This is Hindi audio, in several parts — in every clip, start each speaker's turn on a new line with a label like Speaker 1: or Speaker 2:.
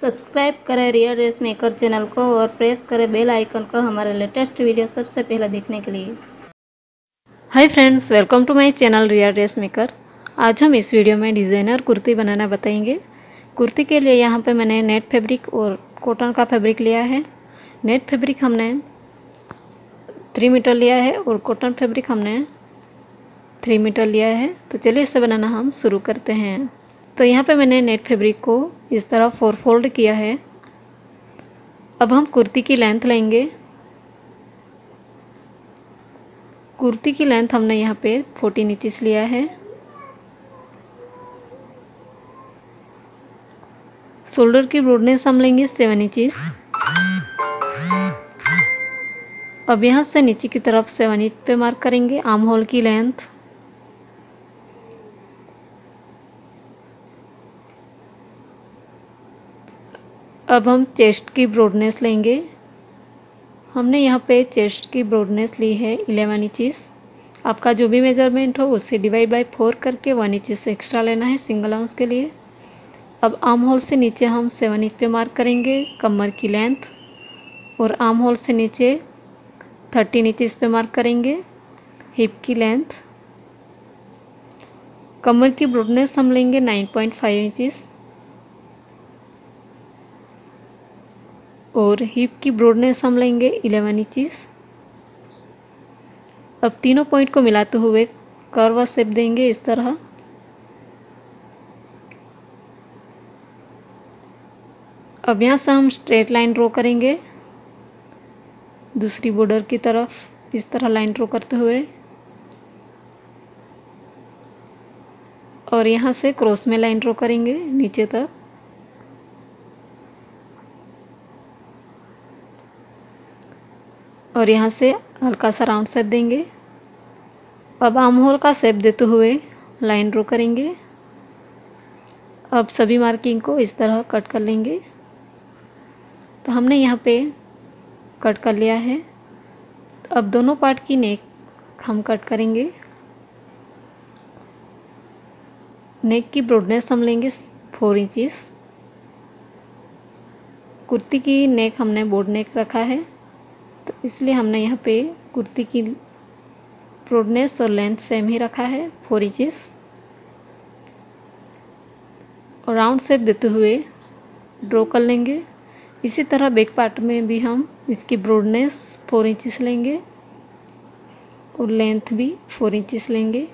Speaker 1: सब्सक्राइब करें रियल ड्रेस मेकर चैनल को और प्रेस करें बेल आइकन को हमारे लेटेस्ट वीडियो सबसे पहले देखने के लिए। Hi friends, welcome to my channel real dress maker. आज हम इस वीडियो में डिज़ाइनर कुर्ती बनाना बताएंगे। कुर्ती के लिए यहाँ पे मैंने नेट फैब्रिक और कॉटन का फैब्रिक लिया है। नेट फैब्रिक हमने 3 मीटर लिया है और कॉटन फैब्रिक हमने 3 मीटर लिया है। तो चलिए इसे बनाना हम शुरू करते हैं। तो यहाँ पे मैंने नेट फैब्रिक को इस तरह 4 फोल्ड किया है। अब हम कुर्ती की लेंथ लेंगे। कुर्ती की लेंथ हमने यहाँ पे 14 इंचेस लिया है। शोल्डर की ब्रॉडनेस हम लेंगे 7 इंचेस। अब यहाँ से नीचे की तरफ 7 इंच पे मार्क करेंगे आर्म होल की लेंथ। अब हम चेस्ट की ब्रॉडनेस लेंगे। हमने यहाँ पे चेस्ट की ब्रॉडनेस ली है 11 इंचेस। आपका जो भी मेजरमेंट हो उससे डिवाइड बाय 4 करके 1 इंचेस एक्स्ट्रा लेना है सिंगल आर्म्स के लिए। अब आर्म होल से नीचे हम 7 इंच पे मार्क करेंगे कमर की लेंथ और आर्म होल से नीचे 13 इंचेस पे मार्क करेंगे हिप की लेंथ। कमर की ब्रॉडनेस हम लेंगे 9.5 इंचेस और हिप की ब्रॉडनेस हम लेंगे 11 इंचेस। अब तीनों पॉइंट को मिलाते हुए कर्व शेप देंगे इस तरह। अब यहाँ से हम स्ट्रेट लाइन ड्रॉ करेंगे दूसरी बॉर्डर की तरफ इस तरह लाइन ड्रॉ करते हुए और यहाँ से क्रॉस में लाइन ड्रॉ करेंगे नीचे तक। और यहाँ से हल्का सा राउंड शेप देंगे। अब आर्म होल का शेप देते हुए लाइन ड्रॉ करेंगे। अब सभी मार्किंग को इस तरह कट कर लेंगे। तो हमने यहाँ पे कट कर लिया है। अब दोनों पार्ट की नेक हम कट करेंगे। नेक की ब्रॉडनेस हम लेंगे 4 इंचेस। कुर्ती की नेक हमने बोर्ड नेक रखा है तो इसलिए हमने यहाँ पे कुर्ती की ब्रॉडनेस और लेंथ सेम ही रखा है 4 इंचेस। और राउंड शेप देते हुए ड्रॉ कर लेंगे। इसी तरह बैक पार्ट में भी हम इसकी ब्रॉडनेस 4 इंचेस लेंगे और लेंथ भी 4 इंचेस लेंगे।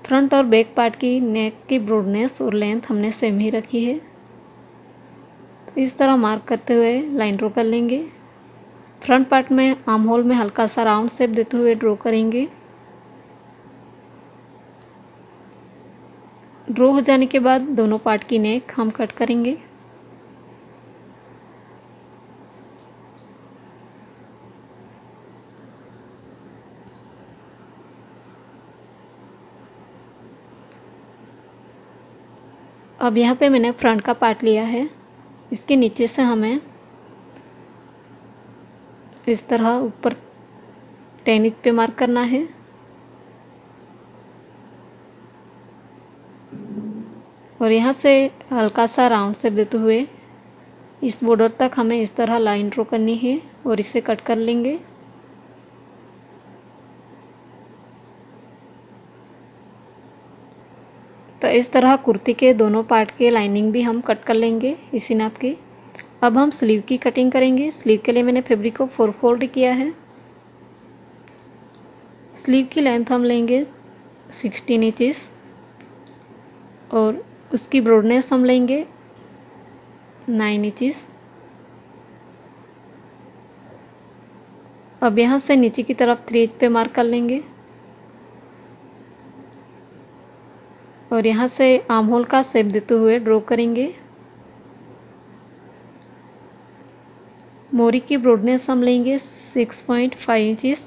Speaker 1: फ्रंट और बैक पार्ट की नेक की ब्रॉडनेस और लेंथ हमने सेम ही रखी है। इस तरह मार्क करते हुए लाइन ड्रॉ कर लेंगे। फ्रंट पार्ट में आर्म होल में हल्का सा राउंड शेप देते हुए ड्रॉ करेंगे। ड्रॉ हो जाने के बाद दोनों पार्ट की नेक हम कट करेंगे। अब यहाँ पे मैंने फ्रंट का पार्ट लिया है। इसके नीचे से हमें इस तरह ऊपर 10 इंच पे मार्क करना है और यहाँ से हल्का सा राउंड शेप देते हुए इस बॉर्डर तक हमें इस तरह लाइन ड्रॉ करनी है और इसे कट कर लेंगे। तो इस तरह कुर्ती के दोनों पार्ट के लाइनिंग भी हम कट कर लेंगे इसी नाप की। अब हम स्लीव की कटिंग करेंगे। स्लीव के लिए मैंने फैब्रिक को 4 फोल्ड किया है। स्लीव की लेंथ हम लेंगे 16 इंचेस और उसकी ब्रॉडनेस हम लेंगे 9 इंचेस। अब यहाँ से नीचे की तरफ 3 इंच पे मार्क कर लेंगे और यहाँ से आर्म होल का शेप देते हुए ड्रॉ करेंगे। मोरी की ब्रॉडनेस हम लेंगे 6.5 इंचेस।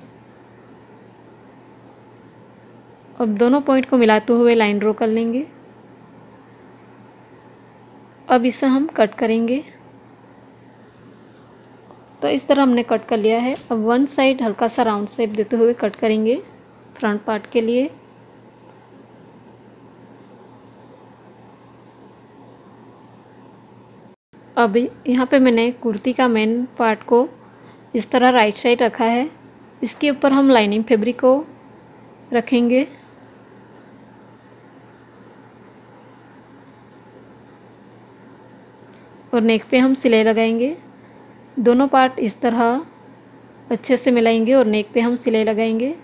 Speaker 1: अब दोनों पॉइंट को मिलाते हुए लाइन ड्रॉ कर लेंगे। अब इसे हम कट करेंगे। तो इस तरह हमने कट कर लिया है। अब वन साइड हल्का सा राउंड शेप देते हुए कट करेंगे फ्रंट पार्ट के लिए। अब यहाँ पे मैंने कुर्ती का मेन पार्ट को इस तरह राइट साइड रखा है। इसके ऊपर हम लाइनिंग फैब्रिक को रखेंगे और नेक पे हम सिलाई लगाएंगे। दोनों पार्ट इस तरह अच्छे से मिलाएंगे और नेक पे हम सिलाई लगाएंगे।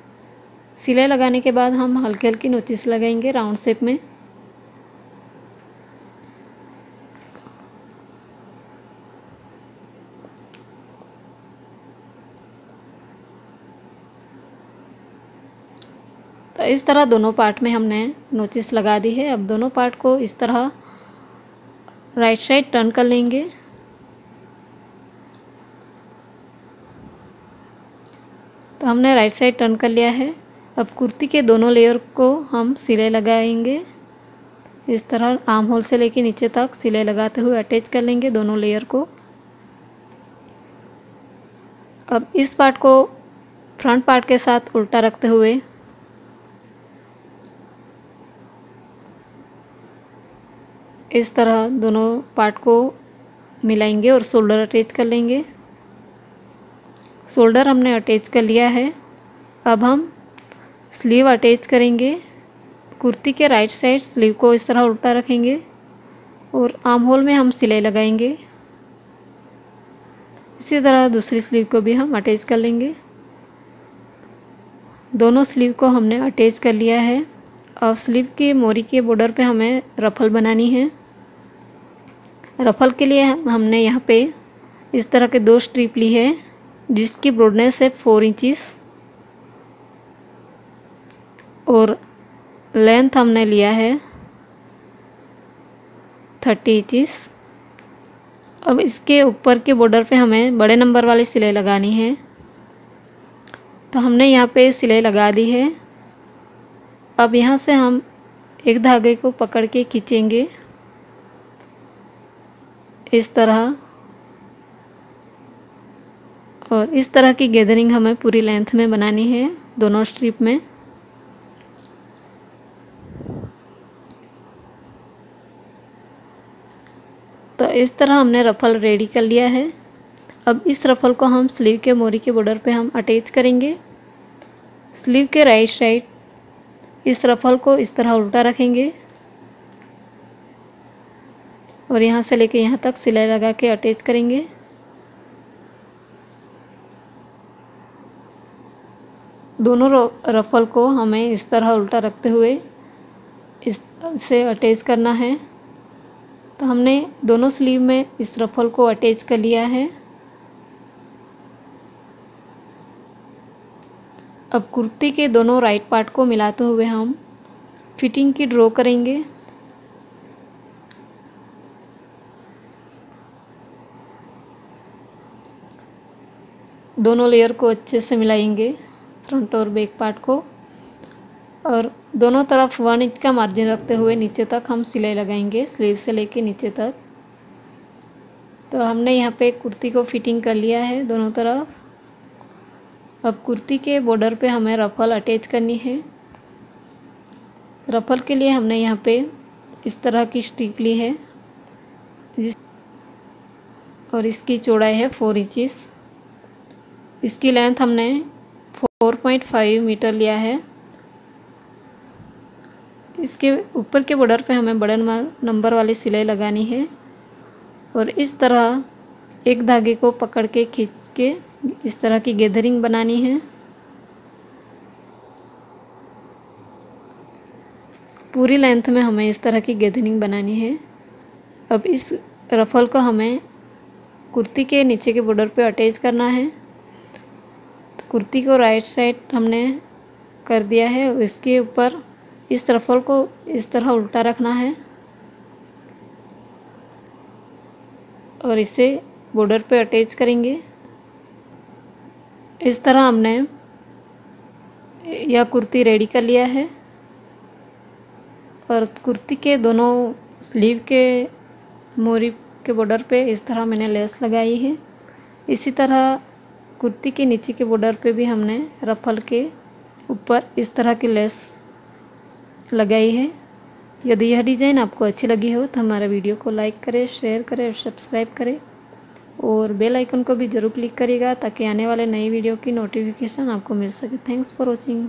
Speaker 1: सिलाई लगाने के बाद हम हल्की हल्की नोचिस लगाएंगे राउंड शेप में। तो इस तरह दोनों पार्ट में हमने नोचिस लगा दी है। अब दोनों पार्ट को इस तरह राइट साइड टर्न कर लेंगे। तो हमने राइट साइड टर्न कर लिया है। अब कुर्ती के दोनों लेयर को हम सिलाई लगाएंगे। इस तरह आर्म होल से लेके नीचे तक सिलाई लगाते हुए अटैच कर लेंगे दोनों लेयर को। अब इस पार्ट को फ्रंट पार्ट के साथ उल्टा रखते हुए इस तरह दोनों पार्ट को मिलाएंगे और शोल्डर अटैच कर लेंगे। शोल्डर हमने अटैच कर लिया है। अब हम स्लीव अटैच करेंगे। कुर्ती के राइट साइड स्लीव को इस तरह उल्टा रखेंगे और आर्म होल में हम सिलाई लगाएंगे। इसी तरह दूसरी स्लीव को भी हम अटैच कर लेंगे। दोनों स्लीव को हमने अटैच कर लिया है। अब स्लीव के मोरी के बॉर्डर पे हमें रफल बनानी है। रफल के लिए हमने यहाँ पे इस तरह के 2 स्ट्रिप ली है जिसकी ब्रॉडनेस है 4 इंचेस और लेंथ हमने लिया है 30 इंचेस। अब इसके ऊपर के बॉर्डर पे हमें बड़े नंबर वाली सिलाई लगानी है। तो हमने यहाँ पे सिलाई लगा दी है। अब यहाँ से हम एक धागे को पकड़ के खींचेंगे इस तरह, और इस तरह की गैदरिंग हमें पूरी लेंथ में बनानी है दोनों स्ट्रिप में। तो इस तरह हमने रफल रेडी कर लिया है। अब इस रफल को हम स्लीव के मोरी के बॉर्डर पे हम अटैच करेंगे। स्लीव के राइट साइड इस रफल को इस तरह उल्टा रखेंगे और यहाँ से लेके यहाँ तक सिलाई लगा के अटैच करेंगे। दोनों रफल को हमें इस तरह उल्टा रखते हुए इससे अटैच करना है। तो हमने दोनों स्लीव में इस रफल को अटैच कर लिया है। अब कुर्ती के दोनों राइट पार्ट को मिलाते हुए हम फिटिंग की ड्रॉ करेंगे। दोनों लेयर को अच्छे से मिलाएंगे, फ्रंट और बैक पार्ट को, और दोनों तरफ 1 इंच का मार्जिन रखते हुए नीचे तक हम सिलाई लगाएंगे, स्लीव से लेके नीचे तक। तो हमने यहाँ पे कुर्ती को फिटिंग कर लिया है दोनों तरफ। अब कुर्ती के बॉर्डर पे हमें रफल अटैच करनी है। रफल के लिए हमने यहाँ पे इस तरह की स्ट्रिप ली है और इसकी चौड़ाई है 4 इंचेस। इसकी लेंथ हमने 4.5 मीटर लिया है। इसके ऊपर के बॉर्डर पे हमें बड़े नंबर वाली सिलाई लगानी है और इस तरह एक धागे को पकड़ के खींच के इस तरह की गैदरिंग बनानी है। पूरी लेंथ में हमें इस तरह की गैदरिंग बनानी है। अब इस रफल को हमें कुर्ती के नीचे के बॉर्डर पे अटैच करना है। तो कुर्ती को राइट साइड हमने कर दिया है और इसके ऊपर इस रफल को इस तरह उल्टा रखना है और इसे बॉर्डर पे अटैच करेंगे। इस तरह हमने यह कुर्ती रेडी कर लिया है और कुर्ती के दोनों स्लीव के मोरी के बॉर्डर पे इस तरह मैंने लेस लगाई है। इसी तरह कुर्ती के नीचे के बॉर्डर पे भी हमने रफल के ऊपर इस तरह की लेस लगाई है यदि यह डिज़ाइन आपको अच्छी लगी हो तो हमारा वीडियो को लाइक करें, शेयर करें और सब्सक्राइब करें और बेल आइकन को भी ज़रूर क्लिक करिएगा ताकि आने वाले नई वीडियो की नोटिफिकेशन आपको मिल सके। Thanks for watching.